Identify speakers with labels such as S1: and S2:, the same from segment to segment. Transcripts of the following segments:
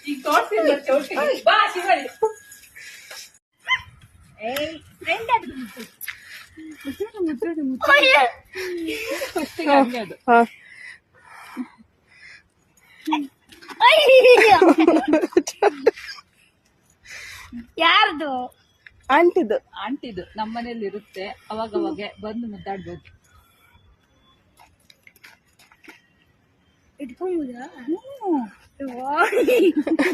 S1: ಈಗ ತೋರ್ಸಿಲ್ಲ ಚೌಟಿ ಬಾ ಶಿವರಿ
S2: ಫ್ರೆಂಡ್ ಅದು ಯಾರ್ದು
S1: ಆಂಟಿದು ನಮ್ಮನೇಲಿ ಇರುತ್ತೆ ಅವಾಗ ಬಂದು ಮುದ್ದಾಡ್ಬೋದು
S2: ಇಟ್ಕೊಂಬುದಾ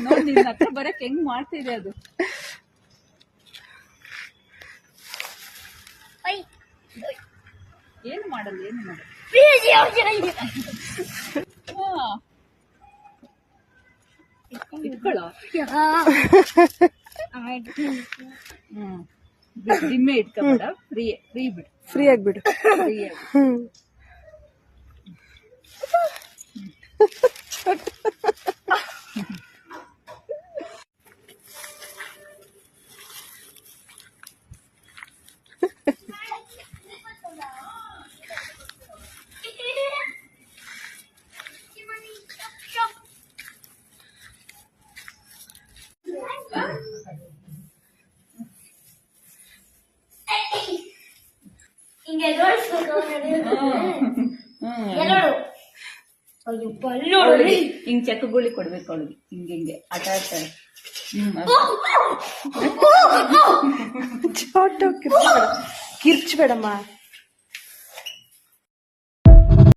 S1: ನೋಡಿ ನಿನ್ನ ಹತ್ರ ಬರಕ್ ಹೆಂಗ್ ಮಾಡ್ತಿದೆ ಅದು ಏನು ಮಾಡಲ್ಲ ಇಟ್ಕೊಳ್ಳೋ ದಿಮ್ಮೆ ಇಟ್ಕೊಬೇಡ ಫ್ರೀ ಬಿಡು
S3: ಫ್ರೀ ಆಗ್ಬಿಡು
S1: ಹಿಂಗ್ ಚಕ್ಕಗುಳಿ ಕೊಡ್ಬೇಕು ಅವಳಿಗೆ ಹಿಂಗೆ ಆಟ ಆಡ್ತಾಳೆ
S3: ಕಿರ್ಚ್ಬೇಡಮ್ಮ